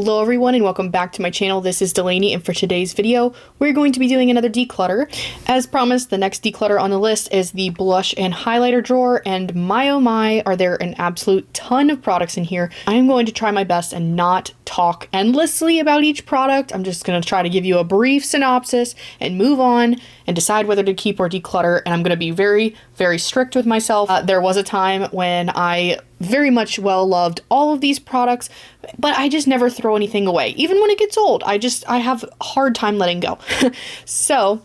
Hello everyone and welcome back to my channel. This is Delaney, and for today's video we're going to be doing another declutter. As promised, the next declutter on the list is the blush and highlighter drawer, and my oh my are there an absolute ton of products in here. I'm going to try my best and not talk endlessly about each product. I'm just going to try to give you a brief synopsis and move on and decide whether to keep or declutter, and I'm going to be very strict with myself. There was a time when I very much loved all of these products, but I just never throw anything away. Even when it gets old, I have a hard time letting go. So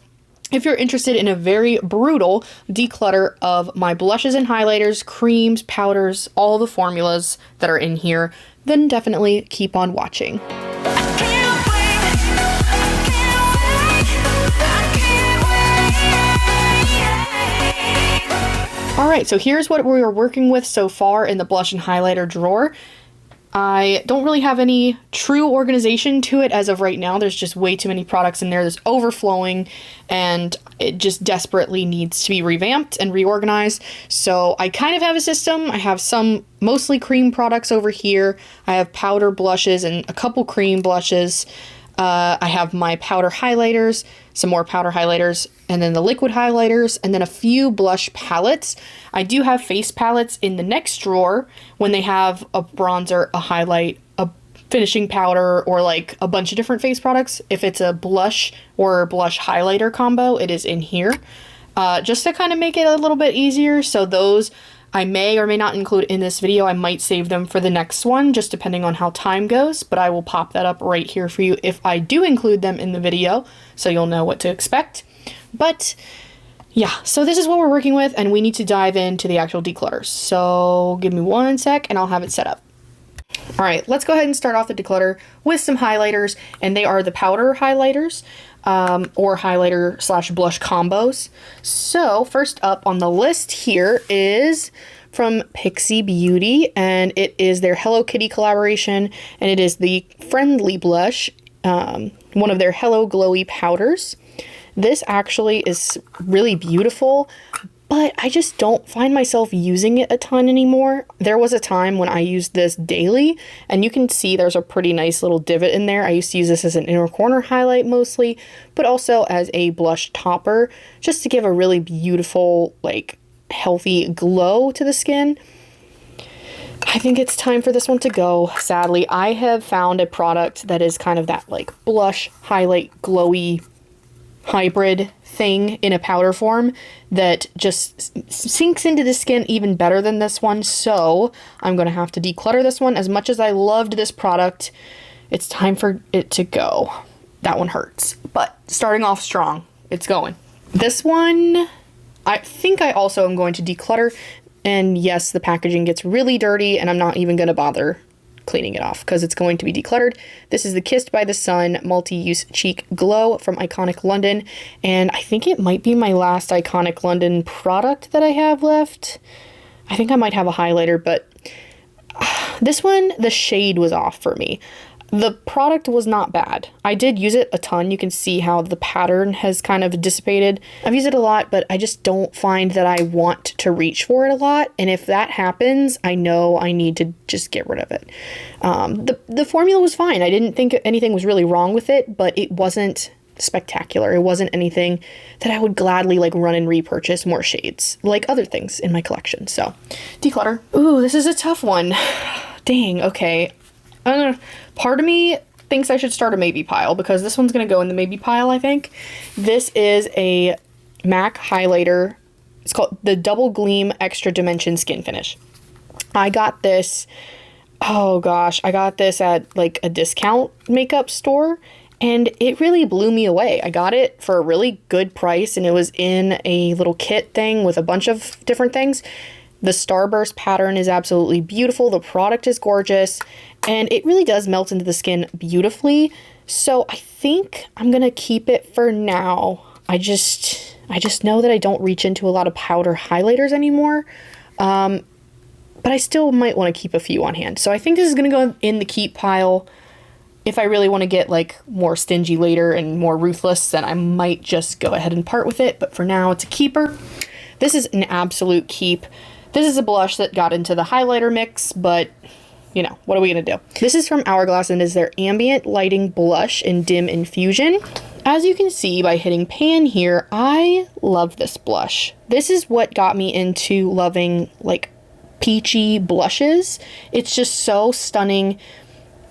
if you're interested in a very brutal declutter of my blushes and highlighters, creams, powders, all the formulas that are in here, then definitely keep on watching. Alright, so here's what we are working with so far in the blush and highlighter drawer. I don't really have any true organization to it as of right now. There's just way too many products in there. There's overflowing, and it just desperately needs to be revamped and reorganized. So I kind of have a system. I have some mostly cream products over here. I have powder blushes and a couple cream blushes. I have my powder highlighters, some more powder highlighters, and then the liquid highlighters, and then a few blush palettes. I do have face palettes in the next drawer when they have a bronzer, a highlight, a finishing powder, or like a bunch of different face products. If it's a blush or blush highlighter combo, it is in here, just to kind of make it a little bit easier. So those I may or may not include in this video. I might save them for the next one, just depending on how time goes, but I will pop that up right here for you if I do include them in the video, so you'll know what to expect. But yeah, so this is what we're working with, and we need to dive into the actual declutters. So give me one sec and I'll have it set up. All right, let's go ahead and start off the declutter with some highlighters, and they are the powder highlighters, or highlighter slash blush combos. So first up on the list here is from Pixie Beauty, and it is their Hello Kitty collaboration, and it is the Friendly Blush, one of their Hello Glowy powders. This actually is really beautiful, but I just don't find myself using it a ton anymore. There was a time when I used this daily, and you can see there's a pretty nice little divot in there. I used to use this as an inner corner highlight mostly, but also as a blush topper, just to give a really beautiful, like, healthy glow to the skin. I think it's time for this one to go, sadly. I have found a product that is kind of that, like, blush, highlight, glowy hybrid thing in a powder form that just sinks into the skin even better than this one, so I'm gonna have to declutter this one. As much as I loved this product, it's time for it to go. That one hurts, but starting off strong, it's going. This one, I think I also am going to declutter, and yes, the packaging gets really dirty, and I'm not even gonna bother cleaning it off because it's going to be decluttered. This is the Kissed by the Sun Multi-Use Cheek Glow from Iconic London, and I think it might be my last Iconic London product that I have left. I think I might have a highlighter, but this one, the shade was off for me. The product was not bad. I did use it a ton. You can see how the pattern has kind of dissipated. I've used it a lot, but I just don't find that I want to reach for it a lot. And if that happens, I know I need to just get rid of it. The formula was fine. I didn't think anything was really wrong with it, but it wasn't spectacular. It wasn't anything that I would gladly like run and repurchase more shades like other things in my collection. So declutter. Ooh, this is a tough one. Dang, okay. Part of me thinks I should start a maybe pile because this one's going to go in the maybe pile, I think. This is a MAC highlighter. It's called the Double Gleam Extra Dimension Skin Finish. I got this, oh gosh, I got this at like a discount makeup store, and it really blew me away. I got it for a really good price, and it was in a little kit thing with a bunch of different things. The starburst pattern is absolutely beautiful. The product is gorgeous, and it really does melt into the skin beautifully. So I think I'm gonna keep it for now. I just know that I don't reach into a lot of powder highlighters anymore, but I still might want to keep a few on hand. So I think this is gonna go in the keep pile. If I really want to get like more stingy later and more ruthless, then I might just go ahead and part with it. But for now, it's a keeper. This is an absolute keep. This is a blush that got into the highlighter mix, but you know, what are we gonna do? This is from Hourglass and is their Ambient Lighting Blush in Dim Infusion. As you can see by hitting pan here, I love this blush. This is what got me into loving like peachy blushes. It's just so stunning.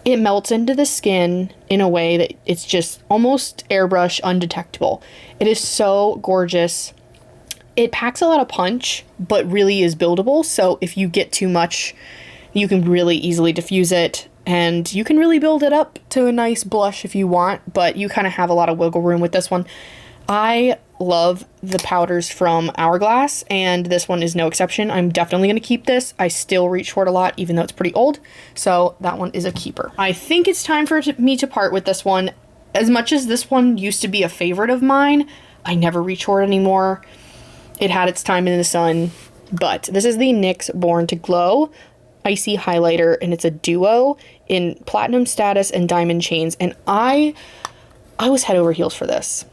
It melts into the skin in a way that it's just almost airbrush undetectable. It is so gorgeous. It packs a lot of punch, but really is buildable. So if you get too much, you can really easily diffuse it, and you can really build it up to a nice blush if you want, but you kind of have a lot of wiggle room with this one. I love the powders from Hourglass, and this one is no exception. I'm definitely going to keep this. I still reach for it a lot, even though it's pretty old, so that one is a keeper. I think it's time for me to part with this one. As much as this one used to be a favorite of mine, I never reach for it anymore. It had its time in the sun, but this is the NYX Born to Glow Icy Highlighter, and it's a duo in Platinum Status and Diamond Chains, and I was head over heels for this,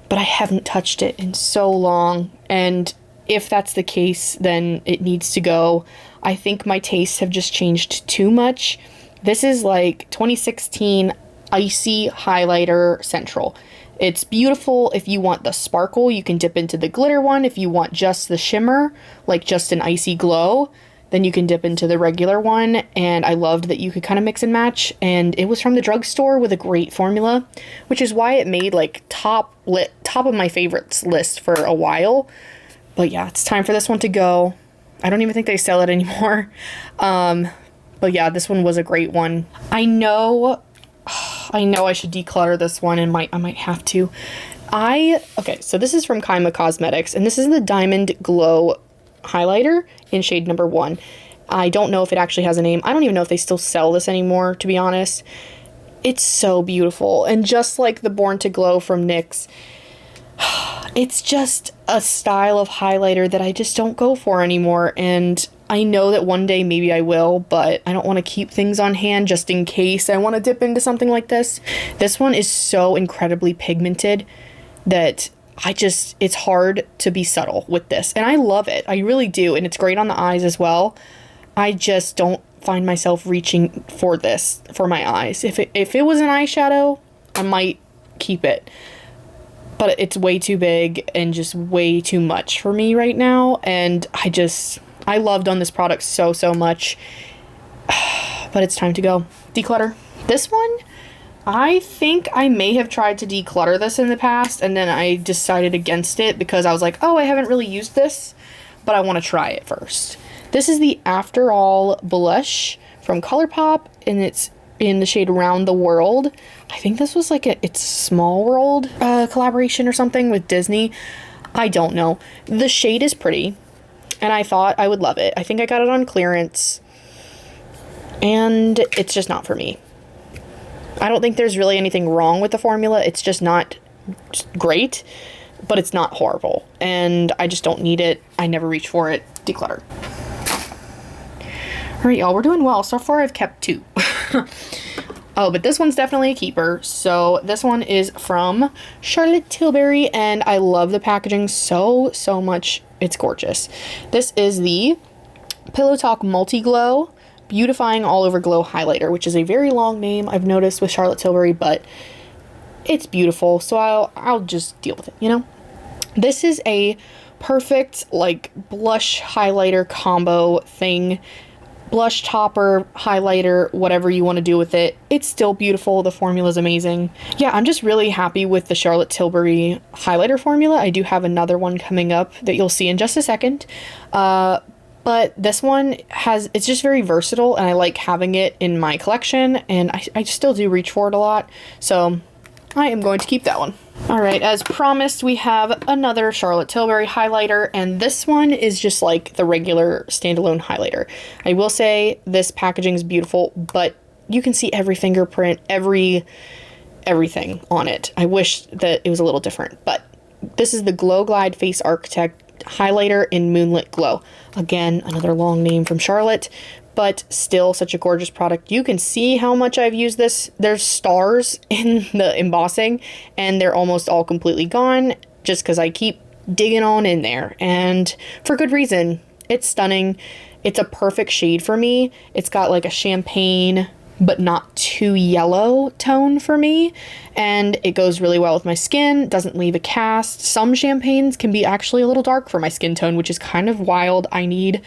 but I haven't touched it in so long, and if that's the case, then it needs to go. I think my tastes have just changed too much. This is like 2016 Icy Highlighter Central. It's beautiful. If you want the sparkle, you can dip into the glitter one. If you want just the shimmer, like just an icy glow, then you can dip into the regular one. And I loved that you could kind of mix and match. And it was from the drugstore with a great formula, which is why it made like top of my favorites list for a while. But yeah, it's time for this one to go. I don't even think they sell it anymore. But yeah, this one was a great one. I know I should declutter this one, and I might have to. Okay, so this is from Kaima Cosmetics, and this is the Diamond Glow highlighter in shade number 1. I don't know if it actually has a name. I don't even know if they still sell this anymore, to be honest. It's so beautiful, and just like the Born to Glow from NYX, it's just a style of highlighter that I just don't go for anymore, and I know that one day maybe I will, but I don't want to keep things on hand just in case I want to dip into something like this. This one is so incredibly pigmented that it's hard to be subtle with this. And I love it. I really do. And it's great on the eyes as well. I just don't find myself reaching for this for my eyes. If it was an eyeshadow, I might keep it. But it's way too big and just way too much for me right now. And I loved on this product so much, but it's time to go. Declutter. This one, I think I may have tried to declutter this in the past, and then I decided against it because I was like, oh, I haven't really used this, but I want to try it first. This is the After All blush from ColourPop, and it's in the shade Round the World. I think this was like It's Small World collaboration or something with Disney. I don't know. The shade is pretty, and I thought I would love it. I think I got it on clearance, and it's just not for me. I don't think there's really anything wrong with the formula. It's just not great, but it's not horrible, and I just don't need it. I never reach for it. Declutter. All right, y'all, we're doing well. So far, I've kept 2. Oh, but this one's definitely a keeper. So this one is from Charlotte Tilbury, and I love the packaging so much. It's gorgeous. This is the Pillow Talk Multi Glow Beautifying All Over Glow Highlighter, which is a very long name I've noticed with Charlotte Tilbury, but it's beautiful, so I'll just deal with it, you know? This is a perfect, like, blush highlighter combo thing. Blush topper, highlighter, whatever you want to do with it. It's still beautiful. The formula is amazing. Yeah, I'm just really happy with the Charlotte Tilbury highlighter formula. I do have another one coming up that you'll see in just a second. But this one it's just very versatile, and I like having it in my collection, and I still do reach for it a lot. So I am going to keep that one. All right, as promised, we have another Charlotte Tilbury highlighter, and this one is just like the regular standalone highlighter. I will say this packaging is beautiful, but you can see every fingerprint, everything on it. I wish that it was a little different, but this is the Glow Glide Face Architect highlighter in Moonlit Glow. Again, another long name from Charlotte, but still such a gorgeous product. You can see how much I've used this. There's stars in the embossing, and they're almost all completely gone just because I keep digging on in there, and for good reason. It's stunning. It's a perfect shade for me. It's got like a champagne but not too yellow tone for me, and it goes really well with my skin, doesn't leave a cast. Some champagnes can be actually a little dark for my skin tone, which is kind of wild. I need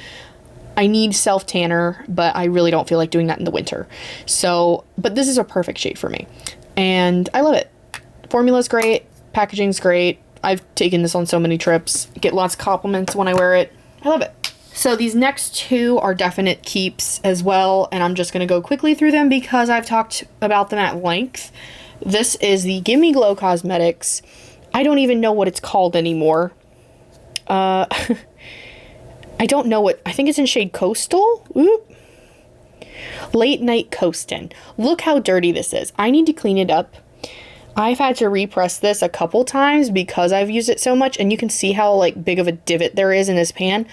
self tanner, but I really don't feel like doing that in the winter. So, but this is a perfect shade for me, and I love it. Formula's great, packaging's great. I've taken this on so many trips, get lots of compliments when I wear it. I love it. So these next two are definite keeps as well, and I'm just going to go quickly through them because I've talked about them at length. This is the Gimme Glow Cosmetics. I don't even know what it's called anymore. I don't know what, I think it's in shade Coastal? Oop. Late Night Coastin'. Look how dirty this is. I need to clean it up. I've had to repress this a couple times because I've used it so much, and you can see how like big of a divot there is in this pan.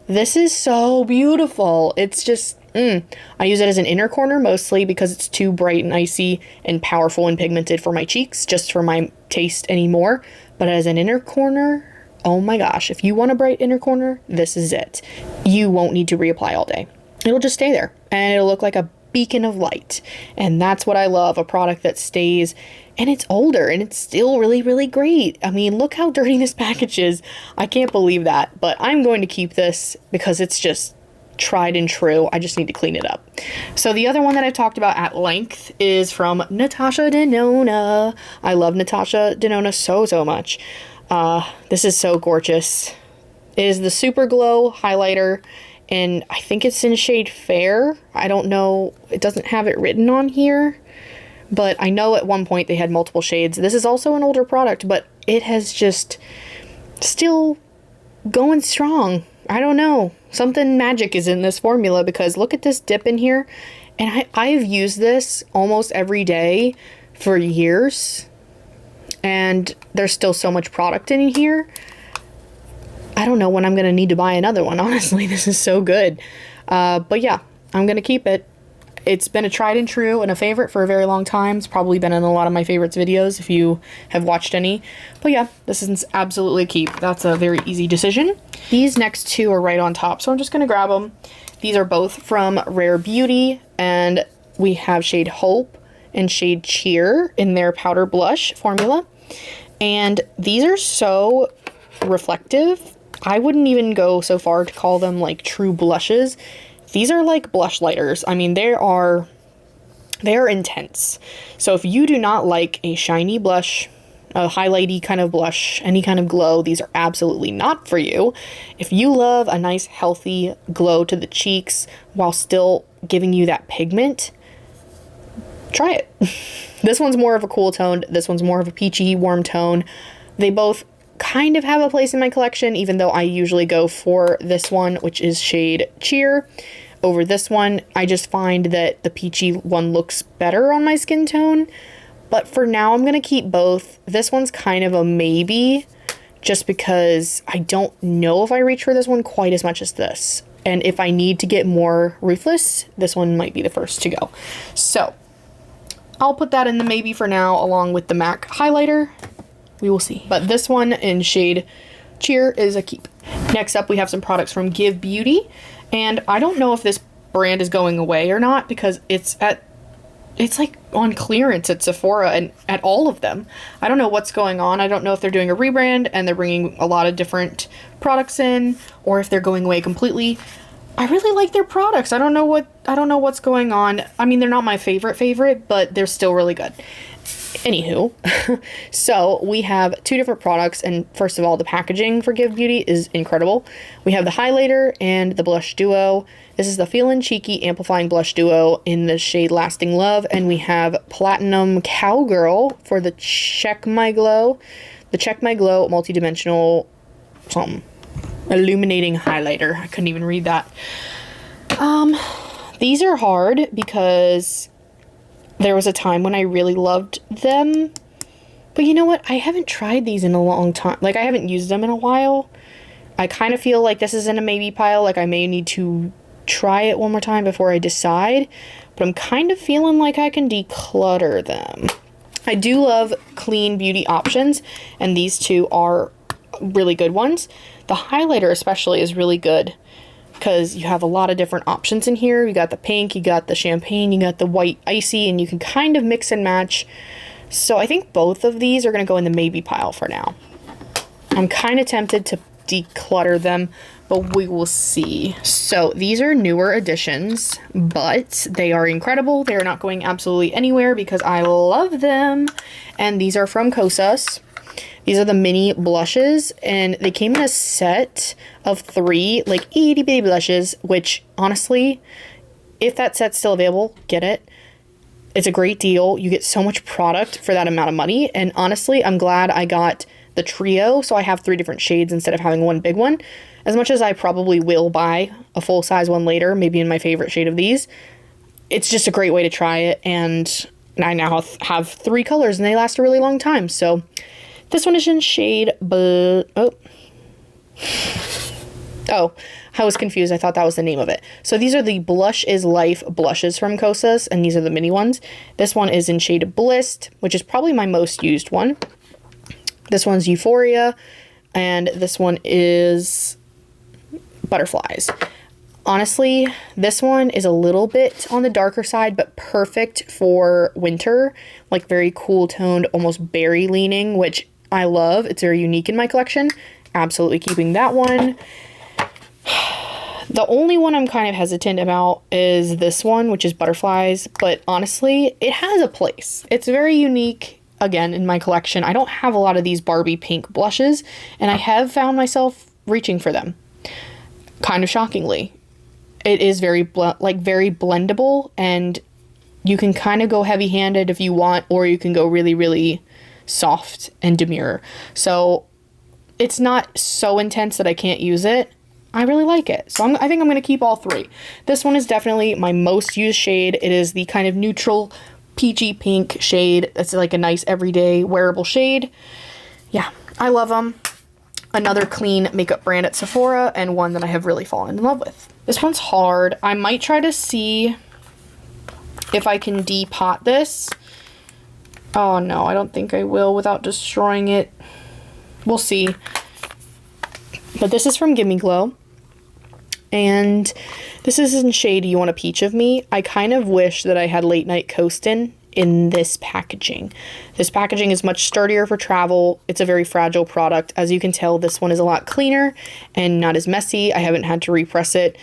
This is so beautiful. It's just, I use it as an inner corner mostly because it's too bright and icy and powerful and pigmented for my cheeks, just for my taste anymore. But as an inner corner, oh my gosh, if you want a bright inner corner, this is it. You won't need to reapply all day. It'll just stay there and it'll look like a beacon of light. And that's what I love, a product that stays, and it's older and it's still really, really great. I mean, look how dirty this package is. I can't believe that, but I'm going to keep this because it's just tried and true. I just need to clean it up. So the other one that I've talked about at length is from Natasha Denona. I love Natasha Denona so much. This is so gorgeous. It is the Super Glow highlighter, and I think it's in shade Fair. I don't know, it doesn't have it written on here, but I know at one point they had multiple shades. This is also an older product, but it has just still going strong. I don't know, something magic is in this formula because look at this dip in here, and I've used this almost every day for years, and there's still so much product in here. I don't know when I'm going to need to buy another one, honestly. This is so good. But yeah, I'm going to keep it. It's been a tried and true and a favorite for a very long time. It's probably been in a lot of my favorites videos if you have watched any. But yeah, this is absolutely a keep. That's a very easy decision. These next two are right on top, so I'm just going to grab them. These are both from Rare Beauty, and we have shade Hope and shade Cheer in their powder blush formula. And these are so reflective. I wouldn't even go so far to call them like true blushes. These are like blush lighters. I mean, they're intense. So if you do not like a shiny blush, a highlighty kind of blush, any kind of glow, these are absolutely not for you. If you love a nice healthy glow to the cheeks while still giving you that pigment, try it. This one's more of a cool tone. This one's more of a peachy warm tone. They both kind of have a place in my collection, even though I usually go for this one, which is shade Cheer, over this one. I just find that the peachy one looks better on my skin tone, but for now I'm gonna keep both. This one's kind of a maybe, just because I don't know if I reach for this one quite as much as this, and if I need to get more ruthless, this one might be the first to go. So I'll put that in the maybe for now, along with the MAC highlighter. We will see. But this one in shade Cheer is a keep. Next up, we have some products from Give Beauty. And I don't know if this brand is going away or not because it's like on clearance at Sephora and at all of them. I don't know what's going on. I don't know if they're doing a rebrand and they're bringing a lot of different products in, or if they're going away completely. I really like their products. I don't know what's going on. I mean, they're not my favorite, but they're still really good. Anywho, so we have two different products, and first of all, the packaging for Give Beauty is incredible. We have the highlighter and the blush duo. This is the Feelin' Cheeky Amplifying Blush Duo in the shade Lasting Love, and we have Platinum Cowgirl for the Check My Glow. The Check My Glow multidimensional something. Illuminating highlighter. I couldn't even read that. These are hard because there was a time when I really loved them, but you know what? I haven't tried these in a long time. Like, I haven't used them in a while. I kind of feel like this is in a maybe pile. Like, I may need to try it one more time before I decide, but I'm kind of feeling like I can declutter them. I do love clean beauty options, and these two are really good ones. The highlighter especially is really good. because you have a lot of different options in here. You got the pink, you got the champagne, you got the white icy, and you can kind of mix and match. So I think both of these are going to go in the maybe pile for now. I'm kind of tempted to declutter them, but we will see. So these are newer additions, but they are incredible. They are not going absolutely anywhere because I love them. And these are from Kosas. These are the mini blushes, and they came in a set of 3, like, itty bitty blushes, which honestly, if that set's still available, get it. It's a great deal. You get so much product for that amount of money, and honestly, I'm glad I got the trio, so I have 3 different shades instead of having one big one. As much as I probably will buy a full-size one later, maybe in my favorite shade of these, it's just a great way to try it, and I now have 3 colors, and they last a really long time, so... This one is in shade Oh, I was confused. I thought that was the name of it. So these are the Blush is Life blushes from Kosas, and these are the mini ones. This one is in shade Bliss, which is probably my most used one. This one's Euphoria, and this one is Butterflies. Honestly, this one is a little bit on the darker side, but perfect for winter, like very cool toned, almost berry leaning, which I love. It's very unique in my collection. Absolutely keeping that one. The only one I'm kind of hesitant about is this one, which is Butterflies, but honestly, it has a place. It's very unique, again, in my collection. I don't have a lot of these Barbie pink blushes, and I have found myself reaching for them, kind of shockingly. It is very blendable, and you can kind of go heavy-handed if you want, or you can go really, really soft and demure. So it's not so intense that I can't use it. I really like it. So I think I'm going to keep all 3. This one is definitely my most used shade. It is the kind of neutral peachy pink shade. It's like a nice everyday wearable shade. Yeah, I love them. Another clean makeup brand at Sephora, and one that I have really fallen in love with. This one's hard. I might try to see if I can depot this. Oh no, I don't think I will without destroying it. We'll see. But this is from Gimme Glow, and this is in shade You Want a Peach of Me. I kind of wish that I had Late Night Coastin' in this packaging. This packaging is much sturdier for travel. It's a very fragile product. As you can tell, this one is a lot cleaner and not as messy. I haven't had to repress it.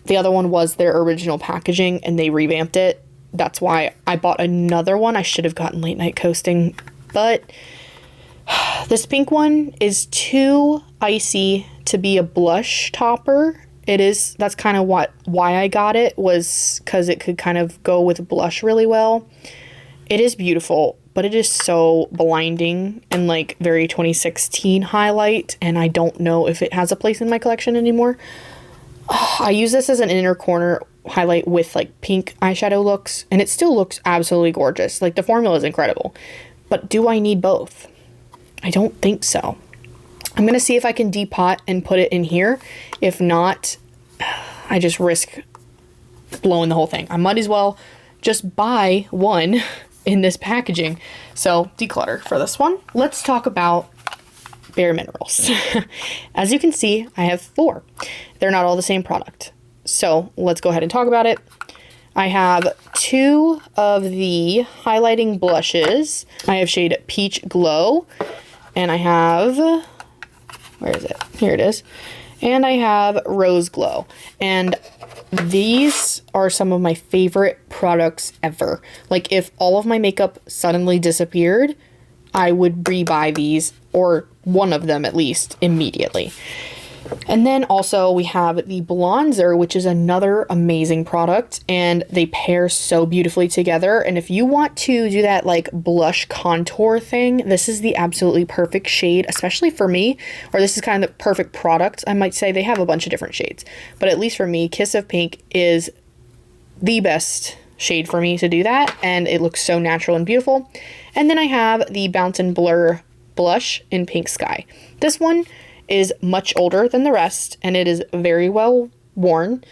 The other one was their original packaging, and they revamped it. That's why I bought another one. I should have gotten Late Night Coasting, but this pink one is too icy to be a blush topper. That's kind of why I got it, was because it could kind of go with blush really well. It is beautiful, but it is so blinding and like very 2016 highlight, and I don't know if it has a place in my collection anymore. I use this as an inner corner highlight with like pink eyeshadow looks, and it still looks absolutely gorgeous. Like, the formula is incredible, but do I need both? I don't think so. I'm gonna see if I can depot and put it in here. If not, I just risk blowing the whole thing. I might as well just buy one in this packaging. So declutter for this one. Let's talk about Bare Minerals. As you can see, I have 4. They're not all the same product. So let's go ahead and talk about it. I have 2 of the highlighting blushes. I have shade Peach Glow, and I have, where is it? Here it is. And I have Rose Glow. And these are some of my favorite products ever. Like, if all of my makeup suddenly disappeared, I would rebuy these, or one of them at least, immediately. And then also we have the bronzer, which is another amazing product, and they pair so beautifully together. And if you want to do that like blush contour thing, this is the absolutely perfect shade, especially for me, or this is kind of the perfect product. I might say they have a bunch of different shades, but at least for me, Kiss of Pink is the best shade for me to do that, and it looks so natural and beautiful. And then I have the Bounce and Blur blush in Pink Sky. This one is much older than the rest, and it is very well worn.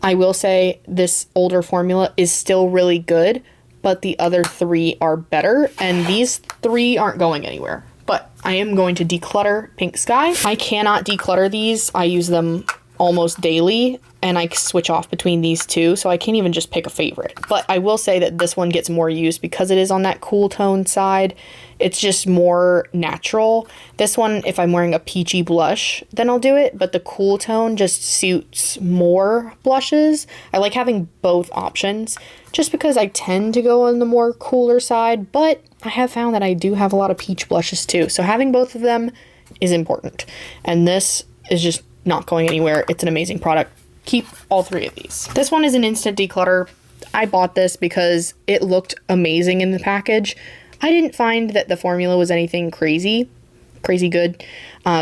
I will say this older formula is still really good, but the other 3 are better, and these 3 aren't going anywhere. But I am going to declutter Pink Sky. I cannot declutter these. I use them almost daily, and I switch off between these two, so I can't even just pick a favorite. But I will say that this one gets more use because it is on that cool tone side. It's just more natural. This one, if I'm wearing a peachy blush, then I'll do it, but the cool tone just suits more blushes. I like having both options just because I tend to go on the more cooler side, but I have found that I do have a lot of peach blushes too, so having both of them is important. And this is just not going anywhere. It's an amazing product. Keep all three of these. This one is an instant declutter. I bought this because it looked amazing in the package. I didn't find that the formula was anything crazy good.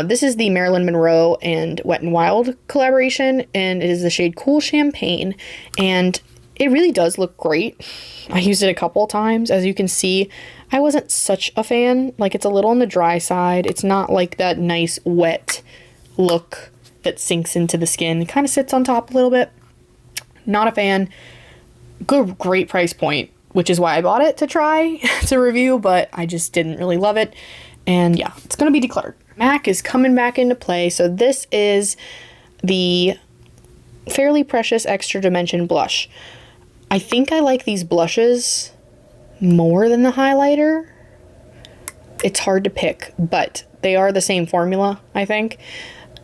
This is the Marilyn Monroe and Wet n Wild collaboration, and it is the shade Cool Champagne, and it really does look great. I used it a couple times. As you can see, I wasn't such a fan. Like, it's a little on the dry side. It's not like that nice wet look that sinks into the skin. It kind of sits on top a little bit. Not a fan. Good, great price point, which is why I bought it to try to review, but I just didn't really love it. And yeah, it's going to be decluttered. MAC is coming back into play. So this is the Fairly Precious Extra Dimension blush. I think I like these blushes more than the highlighter. It's hard to pick, but they are the same formula, I think.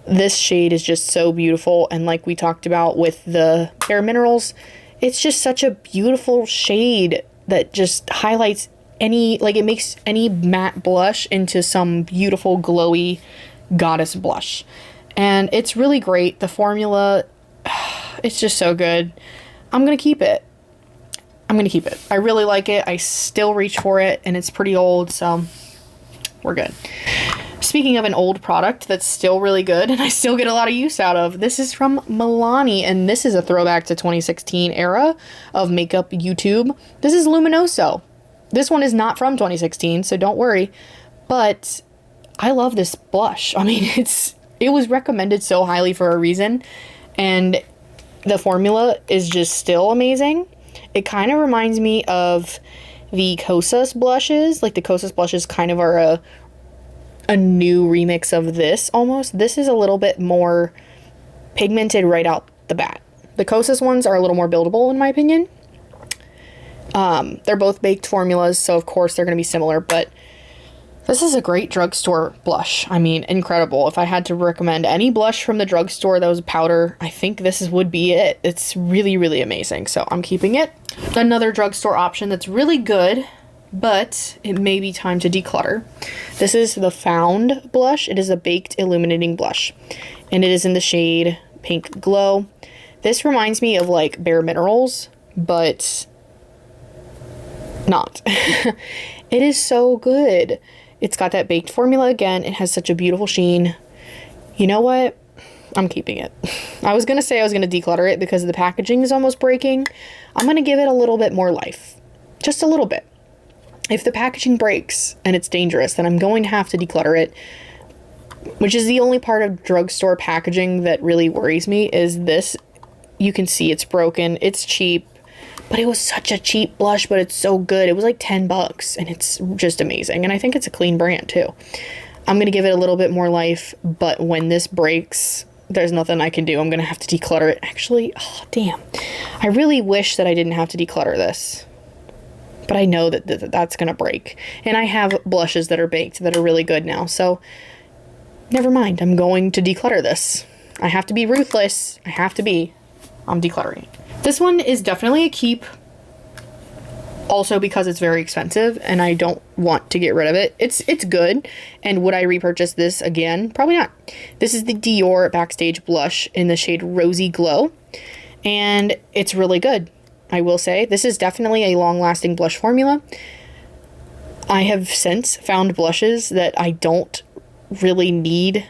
This shade is just so beautiful, and like we talked about with the Bare Minerals, it's just such a beautiful shade that just highlights any, like, it makes any matte blush into some beautiful glowy goddess blush. And it's really great. The formula, it's just so good. I'm gonna keep it. I really like it. I still reach for it, and it's pretty old, so we're good. Speaking of an old product that's still really good and I still get a lot of use out of, this is from Milani, and this is a throwback to 2016 era of makeup YouTube. This is Luminoso. This one is not from 2016, so don't worry, but I love this blush. I mean, it was recommended so highly for a reason, and the formula is just still amazing. It kind of reminds me of the Kosas blushes. Like, the Kosas blushes kind of are a new remix of this almost. This is a little bit more pigmented right out the bat. The Kosas ones are a little more buildable in my opinion. They're both baked formulas, so of course they're going to be similar, but this is a great drugstore blush. I mean, incredible. If I had to recommend any blush from the drugstore that was powder, I think this would be it. It's really, really amazing, so I'm keeping it. Another drugstore option that's really good, but it may be time to declutter. This is the Found blush. It is a baked illuminating blush, and it is in the shade Pink Glow. This reminds me of like Bare Minerals, but not. It is so good. It's got that baked formula again. It has such a beautiful sheen. You know what? I'm keeping it. I was gonna say I was gonna declutter it because the packaging is almost breaking. I'm gonna give it a little bit more life. Just a little bit. If the packaging breaks and it's dangerous, then I'm going to have to declutter it, which is the only part of drugstore packaging that really worries me. Is this. You can see it's broken. It's cheap, but it was such a cheap blush, but it's so good. It was like 10 bucks, and it's just amazing. And I think it's a clean brand too. I'm going to give it a little bit more life, but when this breaks, there's nothing I can do. I'm going to have to declutter it. Actually, oh, damn. I really wish that I didn't have to declutter this, but I know that that's going to break. And I have blushes that are baked that are really good now, so never mind. I'm going to declutter this. I have to be ruthless. I have to be. I'm decluttering. This one is definitely a keep, also because it's very expensive and I don't want to get rid of it. It's good. And would I repurchase this again? Probably not. This is the Dior Backstage Blush in the shade Rosy Glow, and it's really good. I will say this is definitely a long-lasting blush formula. I have since found blushes that I don't really need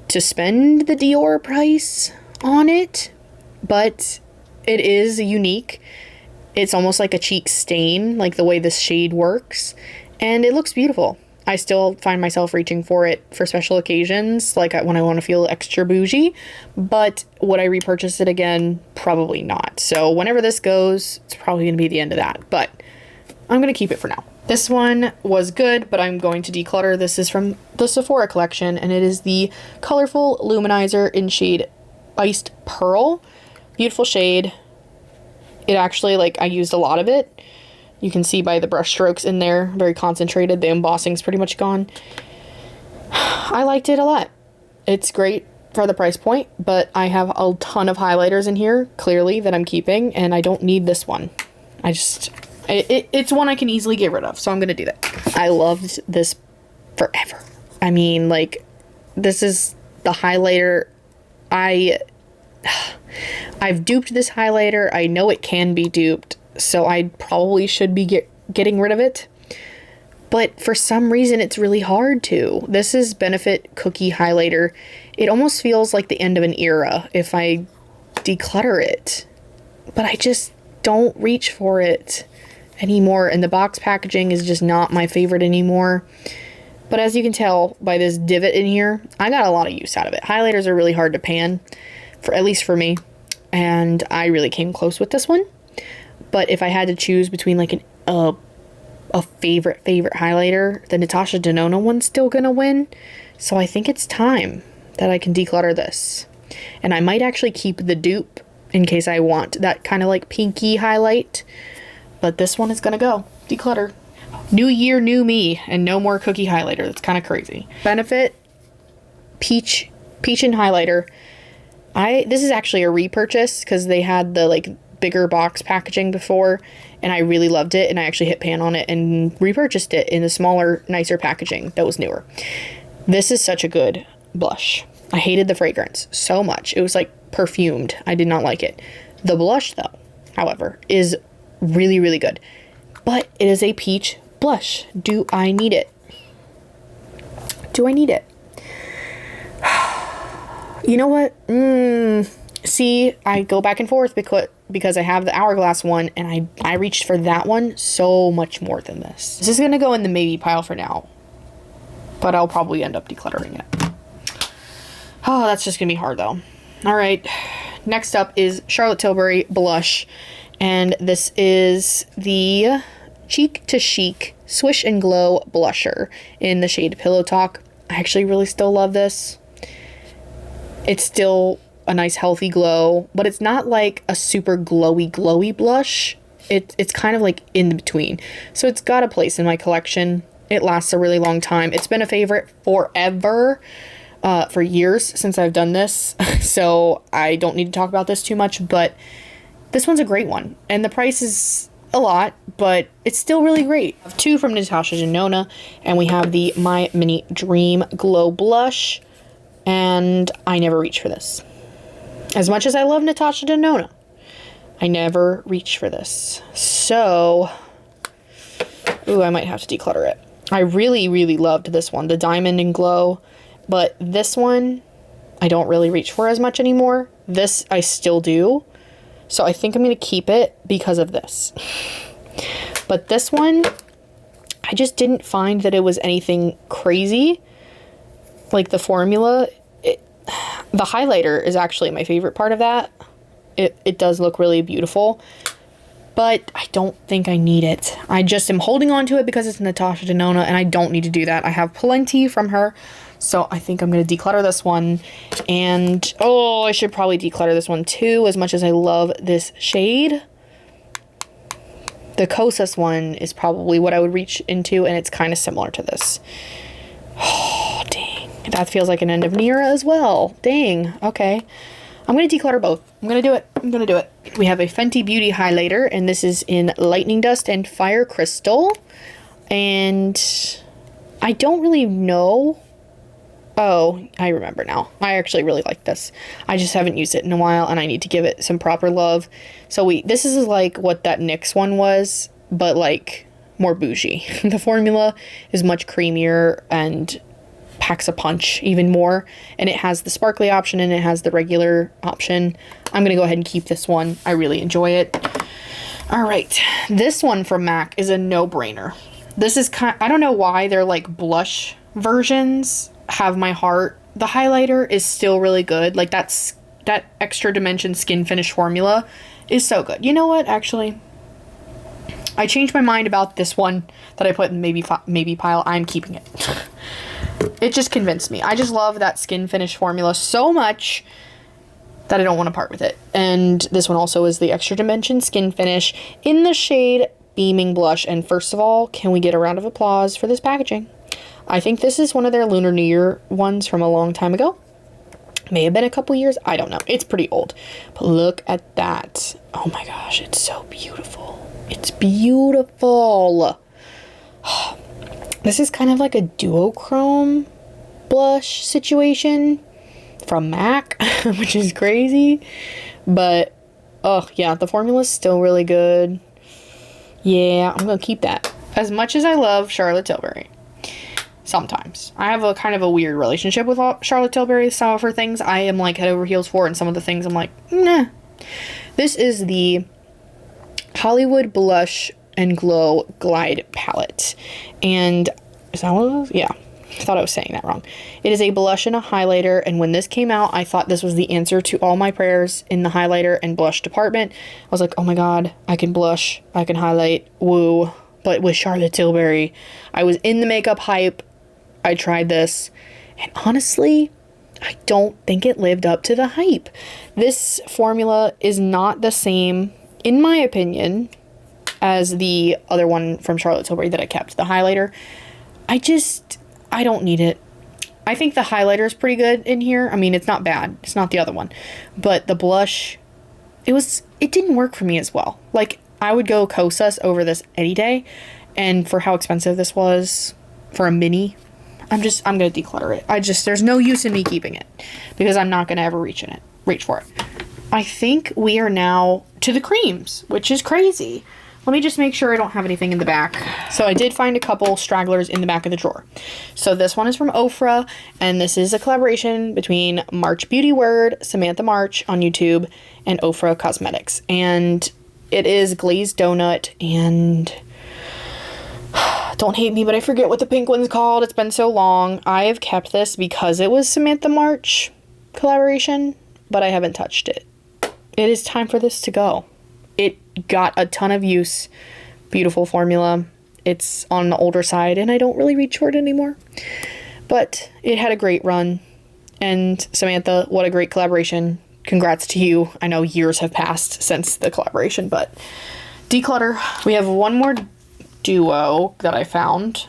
to spend the Dior price on it, but it is unique. It's almost like a cheek stain, like the way this shade works, and it looks beautiful. I still find myself reaching for it for special occasions, like when I want to feel extra bougie, but would I repurchase it again? Probably not. So whenever this goes, it's probably going to be the end of that, but I'm going to keep it for now. This one was good, but I'm going to declutter. This is from the Sephora collection, and it is the Colorful Luminizer in shade Iced Pearl. Beautiful shade. It actually, like, I used a lot of it. You can see by the brush strokes in there, very concentrated. The embossing's pretty much gone. I liked it a lot. It's great for the price point, but I have a ton of highlighters in here, clearly, that I'm keeping, and I don't need this one. It's one I can easily get rid of, so I'm gonna do that. I loved this forever. I mean, like, this is the highlighter I've duped this highlighter. I know it can be duped, so I probably should be getting rid of it. But for some reason, it's really hard to. This is Benefit Cookie Highlighter. It almost feels like the end of an era if I declutter it. But I just don't reach for it anymore. And the box packaging is just not my favorite anymore. But as you can tell by this divot in here, I got a lot of use out of it. Highlighters are really hard to pan, at least for me. And I really came close with this one. But if I had to choose between like a favorite highlighter, the Natasha Denona one's still gonna win. So I think it's time that I can declutter this. And I might actually keep the dupe in case I want that kind of like pinky highlight. But this one is gonna go. Declutter. New year, new me, and no more cookie highlighter. That's kind of crazy. Benefit Peach and Highlighter. This is actually a repurchase because they had the like bigger box packaging before, and I really loved it, and I actually hit pan on it and repurchased it in the smaller, nicer packaging that was newer. This is such a good blush. I hated the fragrance so much. It was like perfumed. I did not like it. The blush though, however, is really, really good. But it is a peach blush. Do I need it? Do I need it? You know what? See, I go back and forth because I have the Hourglass one, and I reached for that one so much more than this. This is going to go in the maybe pile for now, but I'll probably end up decluttering it. Oh, that's just going to be hard though. All right, next up is Charlotte Tilbury Blush, and this is the Cheek to Chic Swish and Glow Blusher in the shade Pillow Talk. I actually really still love this. It's still a nice healthy glow, but it's not like a super glowy blush. It's kind of like in between. So it's got a place in my collection. It lasts a really long time. It's been a favorite forever, for years since I've done this. So I don't need to talk about this too much, but this one's a great one. And the price is a lot, but it's still really great. I have two from Natasha Denona, and we have the My Mini Dream Glow Blush. And I never reach for this. As much as I love Natasha Denona, I never reach for this. So, ooh, I might have to declutter it. I really, really loved this one, the Diamond and Glow. But this one, I don't really reach for as much anymore. This, I still do. So I think I'm going to keep it because of this. But this one, I just didn't find that it was anything crazy. Like the formula, the highlighter is actually my favorite part of that. It does look really beautiful, but I don't think I need it. I just am holding on to it because it's Natasha Denona, and I don't need to do that. I have plenty from her, so I think I'm going to declutter this one. And, oh, I should probably declutter this one too, as much as I love this shade. The Kosas one is probably what I would reach into, and it's kind of similar to this. Oh, dang. That feels like an end of an era as well. Dang. Okay. I'm going to declutter both. I'm going to do it. I'm going to do it. We have a Fenty Beauty highlighter, and this is in Lightning Dust and Fire Crystal. And I don't really know. Oh, I remember now. I actually really like this. I just haven't used it in a while, and I need to give it some proper love. So this is like what that NYX one was, but like more bougie. The formula is much creamier and packs a punch even more, and it has the sparkly option and it has the regular option. I'm gonna go ahead and keep this one. I really enjoy it. All right, this one from MAC is a no-brainer. This is I don't know why they're like blush versions have my heart. The highlighter is still really good. Like that extra dimension skin finish formula is so good. You know what, actually, I changed my mind about this one that I put in maybe pile. I'm keeping it. It just convinced me. I just love that skin finish formula so much that I don't want to part with it. And this one also is the Extra Dimension Skin Finish in the shade Beaming Blush. And first of all, can we get a round of applause for this packaging? I think this is one of their Lunar New Year ones from a long time ago. May have been a couple years, I don't know. It's pretty old. But look at that. Oh my gosh, it's so beautiful. It's beautiful. This is kind of like a duochrome blush situation from MAC, which is crazy. But, oh yeah, the formula is still really good. Yeah, I'm gonna keep that. As much as I love Charlotte Tilbury, sometimes I have a kind of a weird relationship with Charlotte Tilbury. Some of her things I am like head over heels for, and some of the things I'm like, nah. This is the Hollywood Blush and Glow Glide Palette. And is that what it was? Yeah. I thought I was saying that wrong. It is a blush and a highlighter, and when this came out, I thought this was the answer to all my prayers in the highlighter and blush department. I was like, oh my god, I can blush, I can highlight, woo. But with Charlotte Tilbury, I was in the makeup hype. I tried this, and honestly, I don't think it lived up to the hype. This formula is not the same, in my opinion, as the other one from Charlotte Tilbury that I kept, the highlighter. I don't need it. I think the highlighter is pretty good in here. I mean, it's not bad. It's not the other one. But the blush, it didn't work for me as well. Like, I would go Kosas over this any day. And for how expensive this was for a mini, I'm going to declutter it. There's no use in me keeping it because I'm not going to ever reach for it. I think we are now to the creams, which is crazy. Let me just make sure I don't have anything in the back. So I did find a couple stragglers in the back of the drawer. So this one is from Ofra, and this is a collaboration between March Beauty Word, Samantha March on YouTube, and Ofra Cosmetics. And it is glazed donut, and don't hate me, but I forget what the pink one's called. It's been so long. I have kept this because it was Samantha March collaboration, but I haven't touched it. It is time for this to go. It got a ton of use. Beautiful formula. It's on the older side, and I don't really reach for it anymore. But it had a great run. And Samantha, what a great collaboration. Congrats to you. I know years have passed since the collaboration, but declutter. We have one more duo that I found.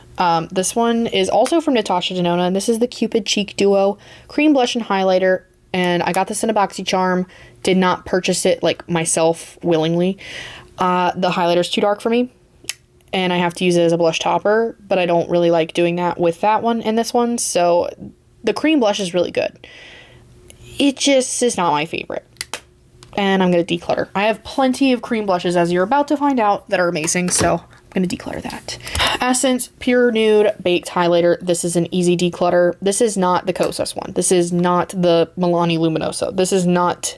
This one is also from Natasha Denona, and this is the Cupid Cheek Duo Cream Blush and Highlighter. And I got this in a BoxyCharm. Did not purchase it like myself willingly. The highlighter's too dark for me, and I have to use it as a blush topper, but I don't really like doing that with that one and this one. So the cream blush is really good. It just is not my favorite, and I'm going to declutter. I have plenty of cream blushes, as you're about to find out, that are amazing, so I'm going to declutter that. Essence Pure Nude Baked Highlighter. This is an easy declutter. This is not the Kosas one. This is not the Milani Luminoso. This is not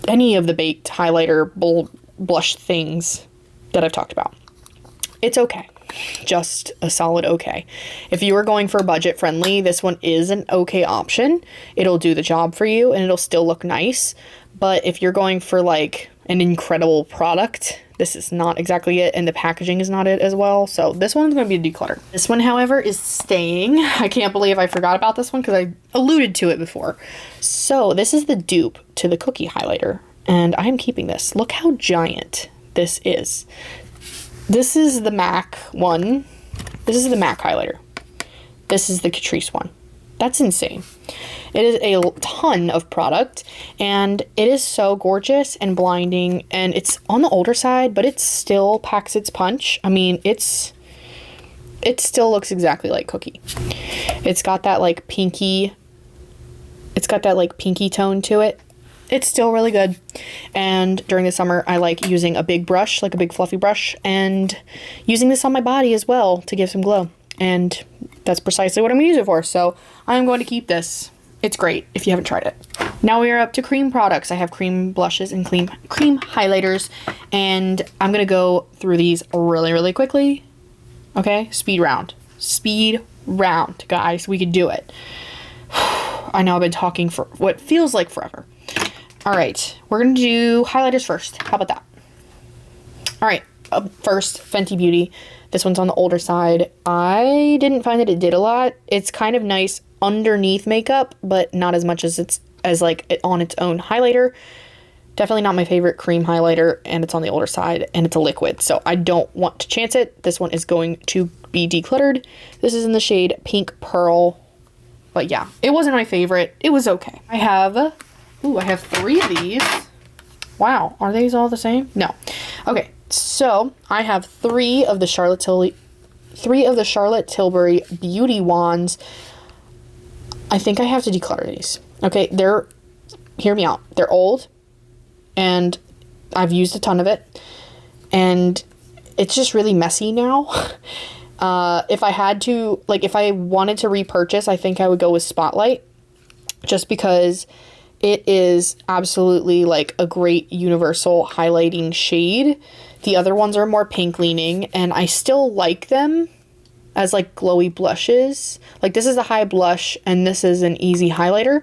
any of the baked highlighter bold blush things that I've talked about. It's okay. Just a solid okay. If you are going for budget friendly, this one is an okay option. It'll do the job for you, and it'll still look nice. But if you're going for like an incredible product, this is not exactly it, and the packaging is not it as well. So this one's going to be a declutter. This one, however, is staying. I can't believe I forgot about this one because I alluded to it before. So this is the dupe to the cookie highlighter, and I am keeping this. Look how giant this is. This is the MAC one. This is the MAC highlighter. This is the Catrice one. That's insane. It is a ton of product, and it is so gorgeous and blinding, and it's on the older side, but it still packs its punch. I mean, it still looks exactly like cookie. It's got that like pinky tone to it. It's still really good. And during the summer, I like using a big brush, like a big fluffy brush, and using this on my body as well to give some glow. And that's precisely what I'm going to use it for. So I'm going to keep this. It's great if you haven't tried it. Now we are up to cream products. I have cream blushes and cream highlighters, and I'm going to go through these really, really quickly. Okay, speed round. Speed round, guys. We can do it. I know I've been talking for what feels like forever. All right, we're going to do highlighters first. How about that? All right, first, Fenty Beauty. This one's on the older side. I didn't find that it did a lot. It's kind of nice underneath makeup, but not as much as it's as like on its own highlighter. Definitely not my favorite cream highlighter, and it's on the older side, and it's a liquid, so I don't want to chance it. This one is going to be decluttered. This is in the shade Pink Pearl, but yeah, it wasn't my favorite. It was okay. I have 3 of these. Wow, are these all the same? No. Okay, so I have 3 of the Charlotte Tilbury Beauty Wands. I think I have to declutter these. Okay, hear me out. They're old, and I've used a ton of it, and it's just really messy now. If I had to, like, if I wanted to repurchase, I think I would go with Spotlight, just because it is absolutely like a great universal highlighting shade. The other ones are more pink leaning, and I still like them as like glowy blushes. Like, this is a high blush, and this is an easy highlighter.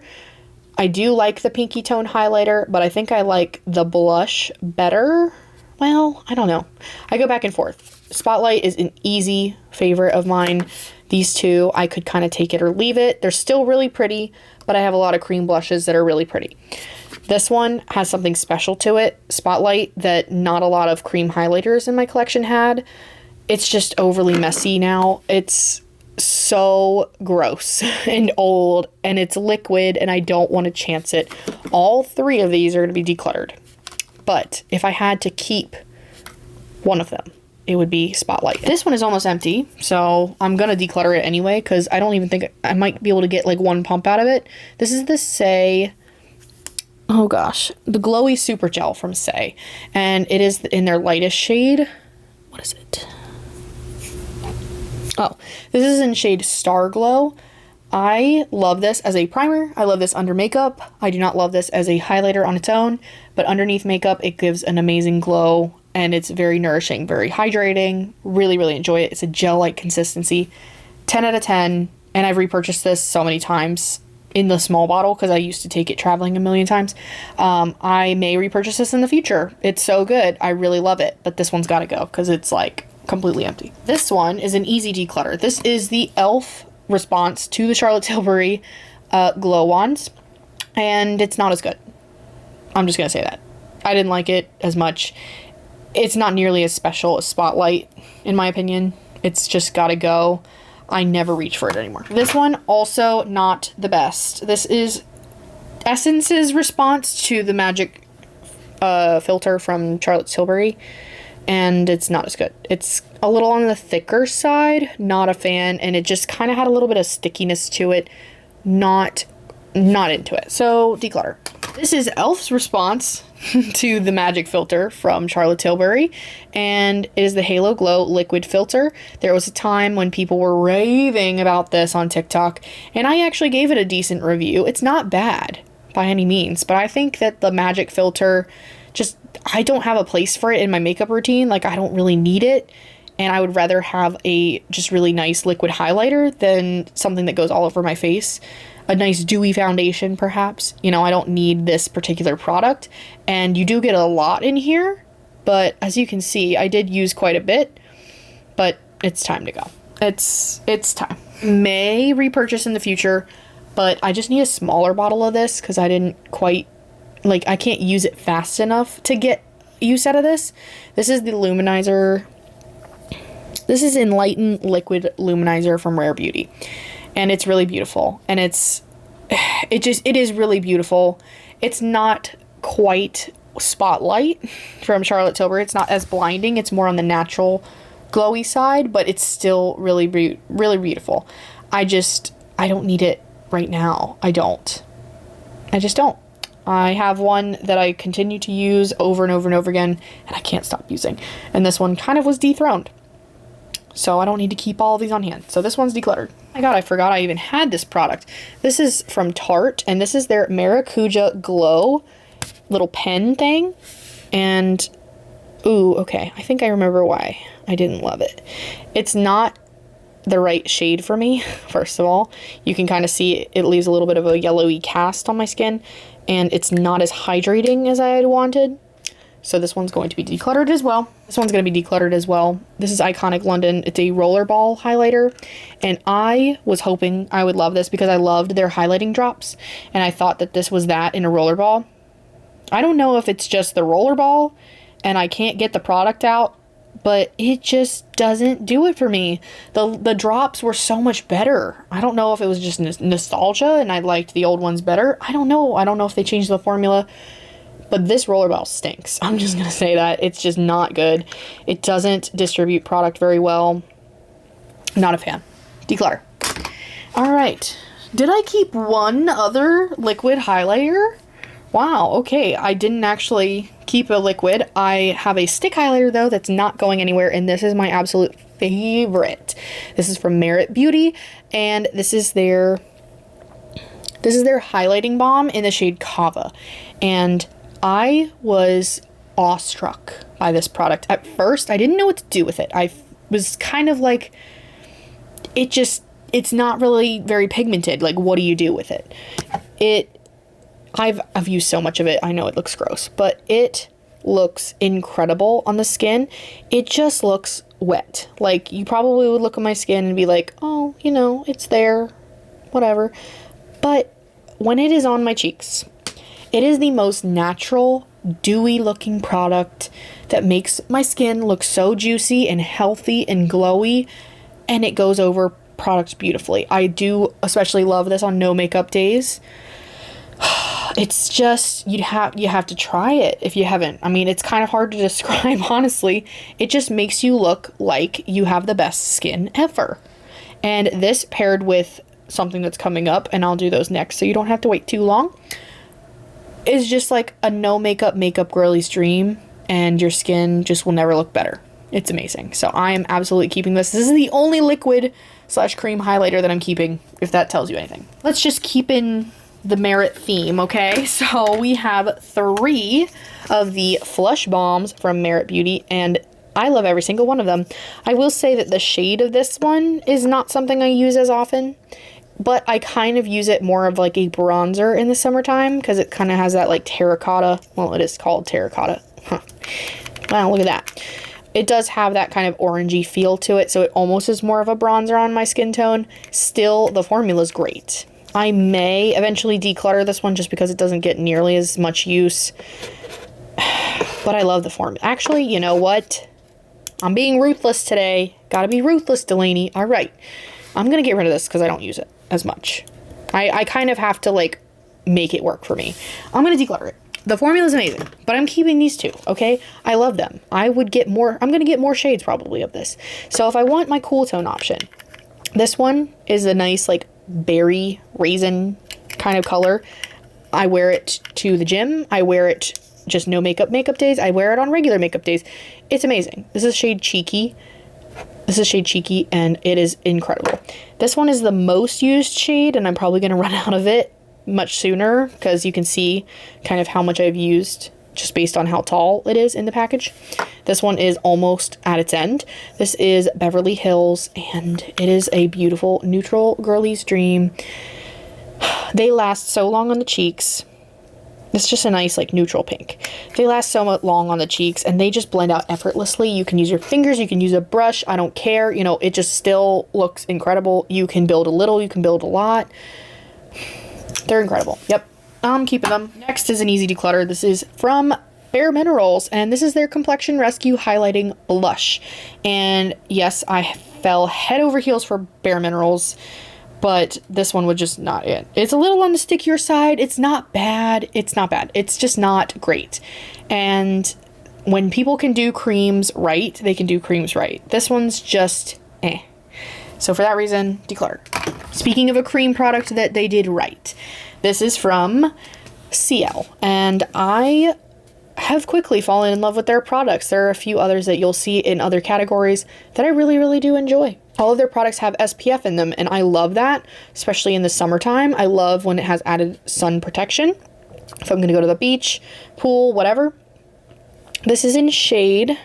I do like the pinky tone highlighter, but I think I like the blush better. Well, I don't know. I go back and forth. Spotlight is an easy favorite of mine. These two, I could kind of take it or leave it. They're still really pretty, but I have a lot of cream blushes that are really pretty. This one has something special to it, Spotlight, that not a lot of cream highlighters in my collection had. It's just overly messy now. It's so gross and old, and it's liquid, and I don't want to chance it. All 3 of these are going to be decluttered, but if I had to keep one of them, it would be Spotlight. This one is almost empty, so I'm gonna declutter it anyway, because I don't even think I might be able to get like 1 pump out of it. This is the Say, oh gosh, the Glowy Super Gel from Say, and it is in their lightest shade. What is it? Oh, this is in shade Star Glow. I love this as a primer. I love this under makeup. I do not love this as a highlighter on its own, but underneath makeup, it gives an amazing glow, and it's very nourishing, very hydrating. Really, really enjoy it. It's a gel-like consistency. 10 out of 10, and I've repurchased this so many times in the small bottle because I used to take it traveling a million times. I may repurchase this in the future. It's so good. I really love it, but this one's got to go because it's like completely empty. This one is an easy declutter. This is the e.l.f. response to the Charlotte Tilbury Glow Wands, and it's not as good. I'm just gonna say that. I didn't like it as much. It's not nearly as special as Spotlight, in my opinion. It's just gotta go. I never reach for it anymore. This one, also not the best. This is Essence's response to the Magic filter from Charlotte Tilbury, and it's not as good. It's a little on the thicker side, not a fan, and it just kind of had a little bit of stickiness to it. Not into it. So, declutter. This is e.l.f.'s response to the Magic filter from Charlotte Tilbury, and it is the Halo Glow liquid filter. There was a time when people were raving about this on TikTok, and I actually gave it a decent review. It's not bad by any means, but I think that the Magic filter, just, I don't have a place for it in my makeup routine. Like, I don't really need it, and I would rather have a just really nice liquid highlighter than something that goes all over my face. A nice dewy foundation, perhaps. You know, I don't need this particular product, and you do get a lot in here, but as you can see, I did use quite a bit, but it's time to go. It's time. May repurchase in the future, but I just need a smaller bottle of this because I didn't quite, like, I can't use it fast enough to get use out of this. This is the Luminizer. This is Enlighten Liquid Luminizer from Rare Beauty. And it's really beautiful, and it is really beautiful. It's not quite Spotlight from Charlotte Tilbury. It's not as blinding. It's more on the natural glowy side, but it's still really beautiful. I don't need it right now. I just don't. I have one that I continue to use over and over and over again, and I can't stop using. And this one kind of was dethroned. So I don't need to keep all of these on hand. So this one's decluttered. Oh my god, I forgot I even had this product. This is from Tarte, and this is their Maracuja Glow little pen thing. And, ooh, okay, I think I remember why I didn't love it. It's not the right shade for me, first of all. You can kind of see it leaves a little bit of a yellowy cast on my skin, and it's not as hydrating as I had wanted. So this one's going to be decluttered as well. This one's going to be decluttered as well. This is Iconic London. It's a rollerball highlighter. And I was hoping I would love this because I loved their highlighting drops. And I thought that this was that in a rollerball. I don't know if it's just the rollerball and I can't get the product out, but it just doesn't do it for me. The drops were so much better. I don't know if it was just nostalgia and I liked the old ones better. I don't know. I don't know if they changed the formula, but this rollerball stinks. I'm just going to say that. It's just not good. It doesn't distribute product very well. Not a fan. Declutter. All right. Did I keep one other liquid highlighter? Wow, okay, I didn't actually keep a liquid. I have a stick highlighter though that's not going anywhere, and this is my absolute favorite. This is from Merit Beauty, and this is their highlighting balm in the shade Kava. And I was awestruck by this product. At first, I didn't know what to do with it. I was kind of like, it's not really very pigmented. Like, what do you do with it? I've used so much of it. I know it looks gross, but it looks incredible on the skin. It just looks wet. Like, you probably would look at my skin and be like, oh, you know, it's there, whatever. But when it is on my cheeks, it is the most natural, dewy looking product that makes my skin look so juicy and healthy and glowy, and it goes over products beautifully. I do especially love this on no makeup days. It's just, you have to try it if you haven't. I mean, it's kind of hard to describe, honestly. It just makes you look like you have the best skin ever. And this paired with something that's coming up, and I'll do those next so you don't have to wait too long, is just like a no makeup girly's dream, and your skin just will never look better. It's amazing. So I am absolutely keeping this. This is the only liquid / cream highlighter that I'm keeping, if that tells you anything. Let's just keep in the Merit theme, okay? So we have 3 of the Flush Bombs from Merit Beauty, and I love every single one of them. I will say that the shade of this one is not something I use as often, but I kind of use it more of like a bronzer in the summertime because it kind of has that like terracotta, well, it is called terracotta. Huh. Wow, look at that. It does have that kind of orangey feel to it, so it almost is more of a bronzer on my skin tone. Still, the formula is great. I may eventually declutter this one just because it doesn't get nearly as much use. But I love the formula. Actually, you know what? I'm being ruthless today. Gotta be ruthless, Delaney. All right. I'm gonna get rid of this because I don't use it as much. I kind of have to, like, make it work for me. I'm gonna declutter it. The formula is amazing, but I'm keeping these 2, okay? I love them. I would get more. I'm gonna get more shades probably of this. So if I want my cool tone option, this one is a nice, like, berry raisin kind of color. I wear it to the gym. I wear it just no makeup days. I wear it on regular makeup days. It's amazing. This is shade Cheeky. And it is incredible. This one is the most used shade, and I'm probably going to run out of it much sooner because you can see kind of how much I've used just based on how tall it is in the package. This one is almost at its end. This is Beverly Hills, and it is a beautiful neutral girly's dream. They last so long on the cheeks. It's just a nice, like, neutral pink. They last so long on the cheeks, and they just blend out effortlessly. You can use your fingers, you can use a brush, I don't care. You know, it just still looks incredible. You can build a little, you can build a lot. They're incredible. Yep. I'm keeping them. Next is an easy declutter. This is from Bare Minerals, and this is their Complexion Rescue Highlighting Blush. And yes, I fell head over heels for Bare Minerals, but this one was just not it. It's a little on the stickier side. It's not bad. It's not bad. It's just not great. And when people can do creams right, they can do creams right. This one's just eh. So for that reason, decluttered. Speaking of a cream product that they did right, this is from CL, and I have quickly fallen in love with their products. There are a few others that you'll see in other categories that I really, really do enjoy. All of their products have SPF in them, and I love that, especially in the summertime. I love when it has added sun protection. If I'm going to go to the beach, pool, whatever. This is in shade...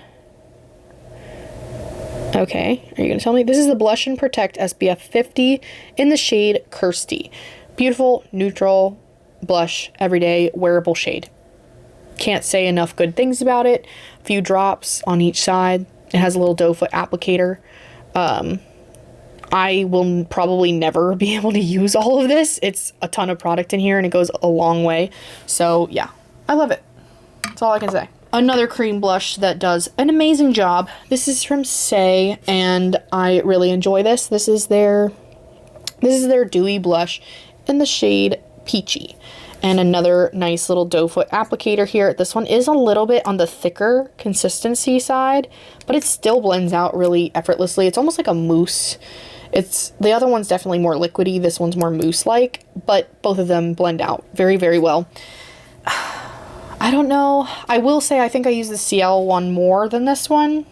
Okay, are you going to tell me? This is the Blush and Protect SPF 50 in the shade Kirsty. Beautiful, neutral, blush, everyday, wearable shade. Can't say enough good things about it. A few drops on each side. It has a little doe foot applicator. I will probably never be able to use all of this. It's a ton of product in here and it goes a long way. So yeah, I love it. That's all I can say. Another cream blush that does an amazing job. This is from Say, and I really enjoy this. This is their dewy blush in the shade Peachy. And another nice little doe foot applicator here. This one is a little bit on the thicker consistency side, but it still blends out really effortlessly. It's almost like a mousse. The other one's definitely more liquidy. This one's more mousse-like, but both of them blend out very, very well. I don't know. I will say I think I use the CL one more than this one,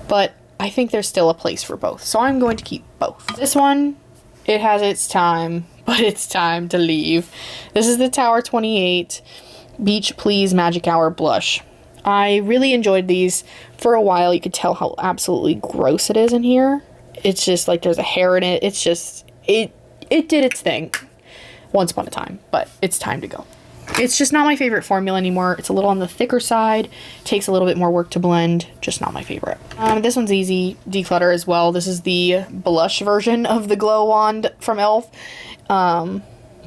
but I think there's still a place for both. So I'm going to keep both. This one, it has its time, but it's time to leave. This is the Tower 28 Beach Please Magic Hour Blush. I really enjoyed these for a while. You could tell how absolutely gross it is in here. It's just like there's a hair in it. It's just, it did its thing once upon a time, but it's time to go. It's just not my favorite formula anymore. It's a little on the thicker side. Takes a little bit more work to blend. Just not my favorite. This one's easy. Declutter as well. This is the blush version of the Glow Wand from e.l.f.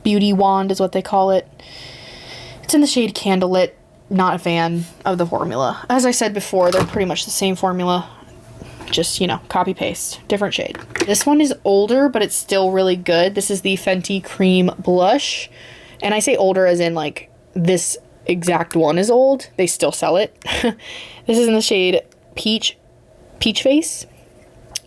Beauty Wand is what they call it. It's in the shade Candlelit. Not a fan of the formula. As I said before, they're pretty much the same formula. Just, you know, copy paste. Different shade. This one is older, but it's still really good. This is the Fenty Cream Blush. And I say older as in, like, this exact one is old. They still sell it. This is in the shade Peach Face.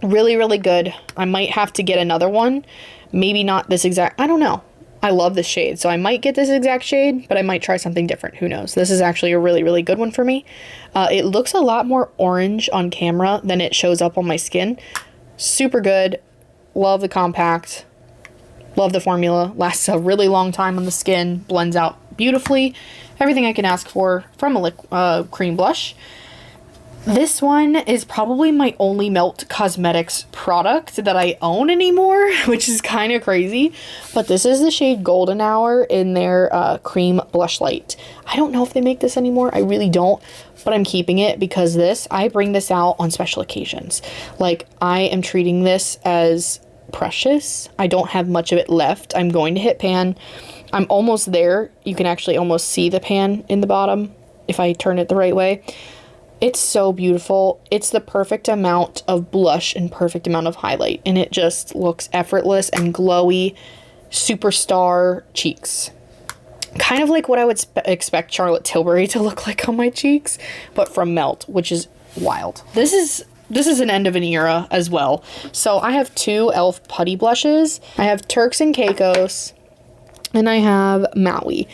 Really, really good. I might have to get another one. Maybe not this exact... I don't know. I love this shade. So I might get this exact shade, but I might try something different. Who knows? This is actually a really, really good one for me. It looks a lot more orange on camera than it shows up on my skin. Super good. Love the compact. Love the formula. Lasts a really long time on the skin. Blends out beautifully. Everything I can ask for from a cream blush. This one is probably my only Melt Cosmetics product that I own anymore, which is kind of crazy. But this is the shade Golden Hour in their cream blush light. I don't know if they make this anymore. I really don't. But I'm keeping it because I bring this out on special occasions. Like, I am treating this as precious. I don't have much of it left. I'm going to hit pan. I'm almost there. You can actually almost see the pan in the bottom if I turn it the right way. It's so beautiful. It's the perfect amount of blush and perfect amount of highlight, and it just looks effortless and glowy. Superstar cheeks. Kind of like what I would expect Charlotte Tilbury to look like on my cheeks, but from Melt, which is wild. This is an end of an era as well. So I have two e.l.f. putty blushes. I have Turks and Caicos, and I have Maui.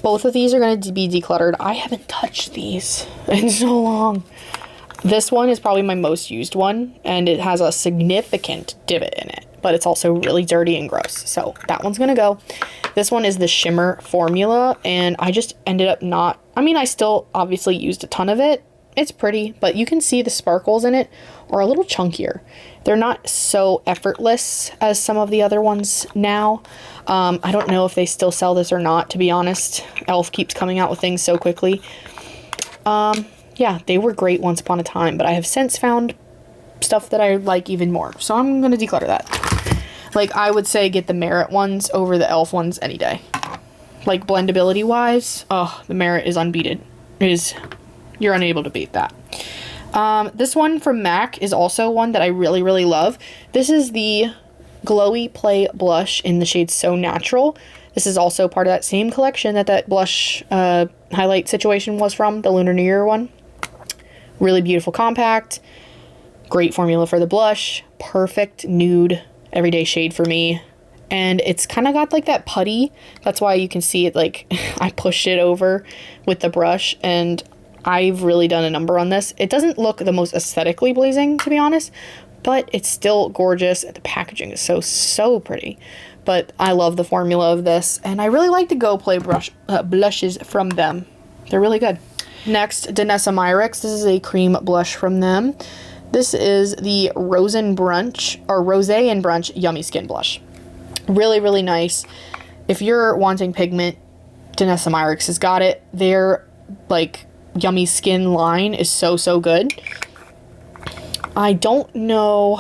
Both of these are going to be decluttered. I haven't touched these in so long. This one is probably my most used one, and it has a significant divot in it, but it's also really dirty and gross. So that one's going to go. This one is the shimmer formula, and I just ended up not... I mean, I still obviously used a ton of it. It's pretty, but you can see the sparkles in it are a little chunkier. They're not so effortless as some of the other ones now. I don't know if they still sell this or not, to be honest. e.l.f. keeps coming out with things so quickly. Yeah, they were great once upon a time, but I have since found stuff that I like even more. So I'm going to declutter that. Like, I would say get the Merit ones over the e.l.f. ones any day. Like, blendability-wise, oh, the Merit is unbeaten. You're unable to beat that. This one from MAC is also one that I really, really love. This is the Glowy Play Blush in the shade So Natural. This is also part of that same collection that blush highlight situation was from, the Lunar New Year one. Really beautiful compact. Great formula for the blush. Perfect nude everyday shade for me. And it's kind of got like that putty. That's why you can see it, like, I pushed it over with the brush, and I've really done a number on this. It doesn't look the most aesthetically pleasing, to be honest, but it's still gorgeous. The packaging is so pretty. But I love the formula of this, and I really like the Go Play blushes from them. They're really good. Next, Danessa Myricks. This is a cream blush from them. This is the Rose and Brunch Yummy Skin Blush. Really, really nice. If you're wanting pigment Danessa Myricks has got it. Their, like, Yummy Skin line is so, so good. I don't know.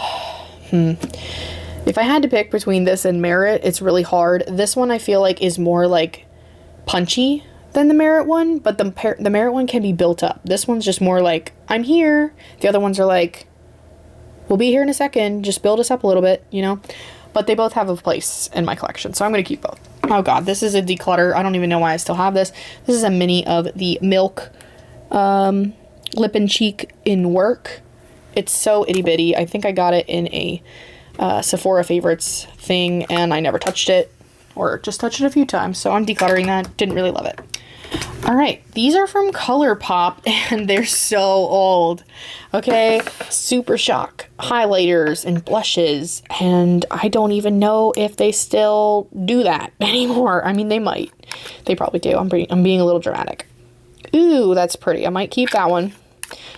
If I had to pick between this and Merit, it's really hard. This one I feel like is more, like, punchy than the Merit one, but the Merit one can be built up. This one's just more like, I'm here. The other ones are like, we'll be here in a second. Just build us up a little bit, you know? But they both have a place in my collection, so I'm going to keep both. Oh god, this is a declutter. I don't even know why I still have this. This is a mini of the Milk Lip and Cheek in Work. It's so itty bitty. I think I got it in a Sephora favorites thing, and I never touched it, or just touched it a few times, so I'm decluttering that. Didn't really love it. Alright, these are from ColourPop, and they're so old. Okay, Super Shock highlighters and blushes, and I don't even know if they still do that anymore. I mean, they might. They probably do. I'm being a little dramatic. Ooh, that's pretty. I might keep that one.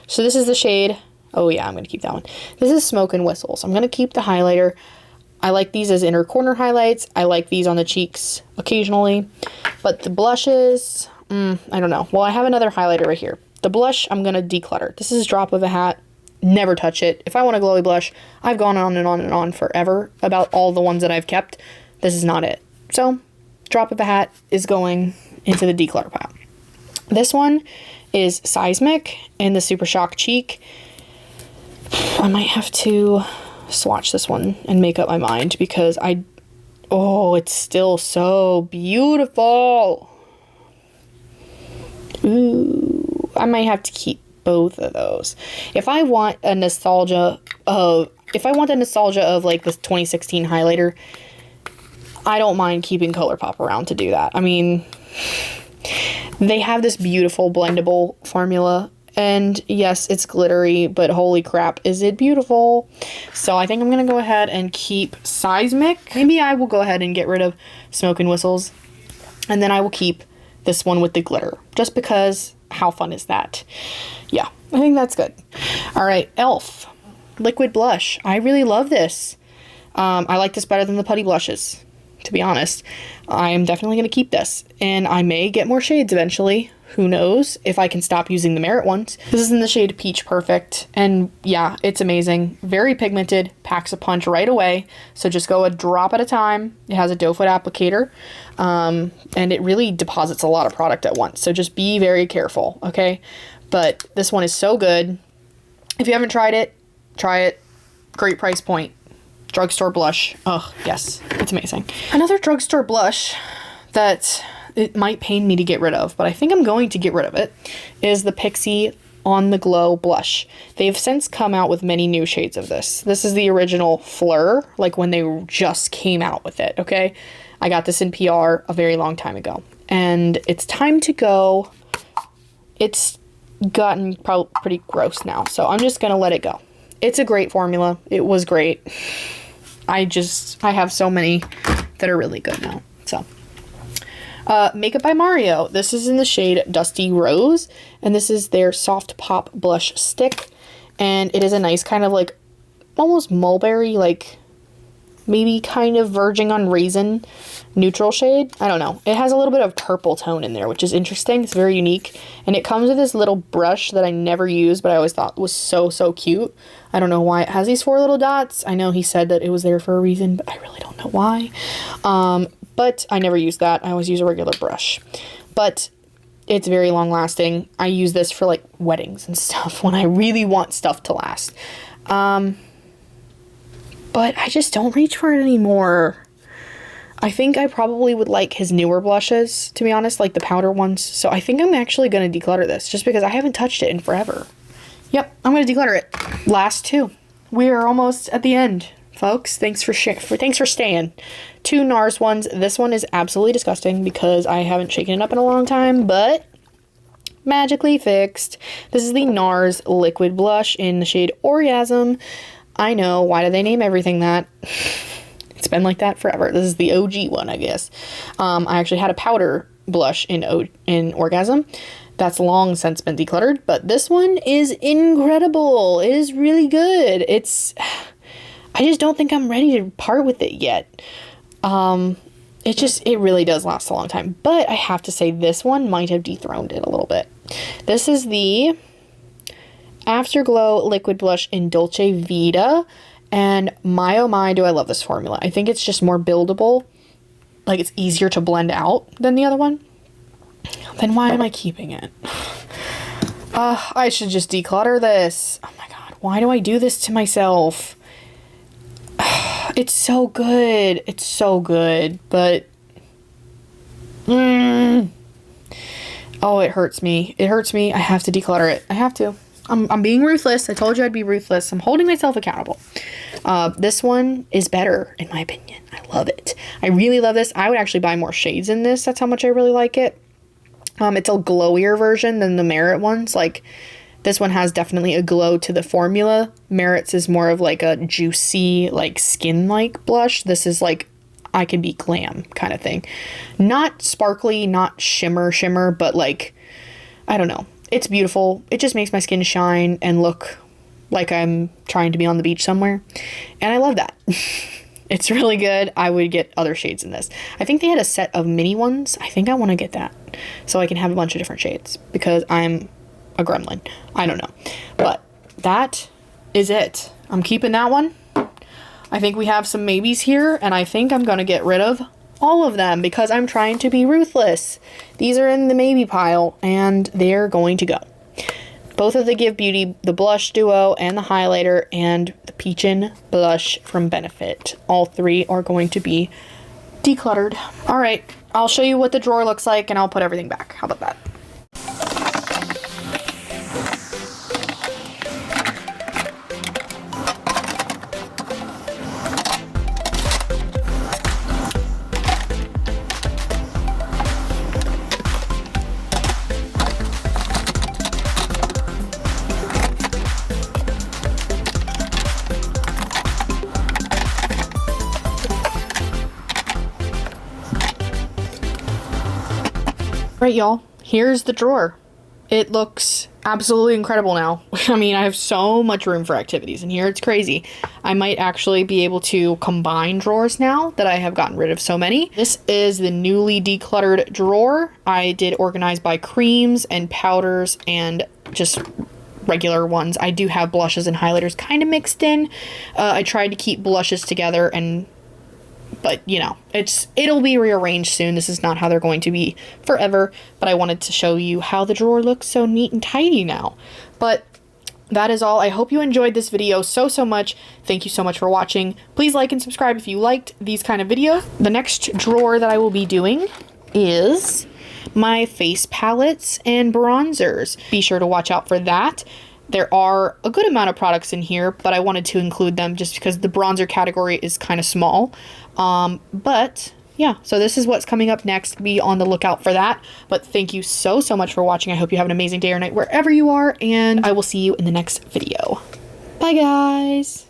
So this is the shade. Oh yeah, I'm going to keep that one. This is Smoke and Whistles. I'm going to keep the highlighter. I like these as inner corner highlights. I like these on the cheeks occasionally. But the blushes, I don't know. Well, I have another highlighter right here. The blush, I'm going to declutter. This is Drop of a Hat. Never touch it. If I want a glowy blush, I've gone on and on and on forever about all the ones that I've kept. This is not it. So, Drop of a Hat is going into the declutter pile. This one is Seismic in the Super Shock Cheek. I might have to swatch this one and make up my mind because it's still so beautiful. Ooh, I might have to keep both of those. If I want the nostalgia of like this 2016 highlighter, I don't mind keeping ColourPop around to do that. I mean, they have this beautiful blendable formula. And yes, it's glittery, but holy crap, is it beautiful. So I think I'm going to go ahead and keep Seismic. Maybe I will go ahead and get rid of Smoke and Whistles. And then I will keep this one with the glitter. Just because, how fun is that? Yeah, I think that's good. Alright, e.l.f. Liquid Blush. I really love this. I like this better than the Putty Blushes, to be honest. I am definitely going to keep this. And I may get more shades eventually. Who knows if I can stop using the Merit ones. This is in the shade Peach Perfect, and yeah, it's amazing. Very pigmented, packs a punch right away, so just go a drop at a time. It has a doe foot applicator, and it really deposits a lot of product at once, so just be very careful, okay? But this one is so good. If you haven't tried it, try it. Great price point. Drugstore blush. Oh, yes, it's amazing. Another drugstore blush that it might pain me to get rid of, but I think I'm going to get rid of it, is the Pixie On The Glow blush. They've since come out with many new shades of this. This is the original Fleur, like when they just came out with it, okay? I got this in PR a very long time ago, and it's time to go. It's gotten probably pretty gross now, so I'm just gonna let it go. It's a great formula. It was great. I have so many that are really good now, so. Makeup by Mario. This is in the shade Dusty Rose, and this is their Soft Pop Blush Stick, and it is a nice kind of like almost mulberry, like maybe kind of verging on raisin neutral shade. I don't know. It has a little bit of purple tone in there, which is interesting. It's very unique, and it comes with this little brush that I never use, but I always thought was so, so cute. I don't know why it has these 4 little dots. I know he said that it was there for a reason, but I really don't know why. But I never use that. I always use a regular brush. But it's very long lasting. I use this for like weddings and stuff when I really want stuff to last. But I just don't reach for it anymore. I think I probably would like his newer blushes, to be honest, like the powder ones. So I think I'm actually going to declutter this just because I haven't touched it in forever. Yep, I'm going to declutter it. Last 2. We are almost at the end, folks. Thanks for staying. 2 NARS ones. This one is absolutely disgusting because I haven't shaken it up in a long time, but magically fixed. This is the NARS Liquid Blush in the shade Orgasm. I know, why do they name everything that? It's been like that forever. This is the OG one, I guess. I actually had a powder blush in Orgasm. That's long since been decluttered, but this one is incredible. It is really good. I just don't think I'm ready to part with it yet. it really does last a long time. But I have to say this one might have dethroned it a little bit. This is the Afterglow Liquid Blush in Dolce Vita. And my oh my, do I love this formula. I think it's just more buildable. Like, it's easier to blend out than the other one. Then why am I keeping it? I should just declutter this. Oh my god, why do I do this to myself? It's so good. It's so good, but oh, it hurts me. It hurts me. I have to declutter it. I have to. I'm being ruthless. I told you I'd be ruthless. I'm holding myself accountable. This one is better, in my opinion. I love it. I really love this. I would actually buy more shades in this. That's how much I really like it. It's a glowier version than the Merit ones. Like, this one has definitely a glow to the formula. Merit's is more of like a juicy, like skin-like blush. This is like, I can be glam kind of thing. Not sparkly, not shimmer, but like, I don't know. It's beautiful. It just makes my skin shine and look like I'm trying to be on the beach somewhere. And I love that. It's really good. I would get other shades in this. I think they had a set of mini ones. I think I want to get that so I can have a bunch of different shades because I'm a gremlin. I don't know. But that is it. I'm keeping that one. I think we have some maybes here, and I think I'm going to get rid of all of them because I'm trying to be ruthless. These are in the maybe pile, and they're going to go. Both of the Give Beauty, the blush duo and the highlighter, and the Peachin' blush from Benefit. All three are going to be decluttered. All right, I'll show you what the drawer looks like, and I'll put everything back. How about that? Right, y'all, here's the drawer. It looks absolutely incredible now. I mean, I have so much room for activities in here. It's crazy. I might actually be able to combine drawers now that I have gotten rid of so many. This is the newly decluttered drawer. I did organize by creams and powders and just regular ones. I do have blushes and highlighters kind of mixed in. I tried to keep blushes together, but you know, it'll be rearranged soon. This is not how they're going to be forever, but I wanted to show you how the drawer looks so neat and tidy now. But that is all. I hope you enjoyed this video so much. Thank you so much for watching. Please like and subscribe if you liked these kind of videos. The next drawer that I will be doing is my face palettes and bronzers. Be sure to watch out for that. There are a good amount of products in here, but I wanted to include them just because the bronzer category is kind of small. But yeah, so this is what's coming up next. Be on the lookout for that. But thank you so much for watching. I hope you have an amazing day or night wherever you are, and I will see you in the next video. Bye, guys.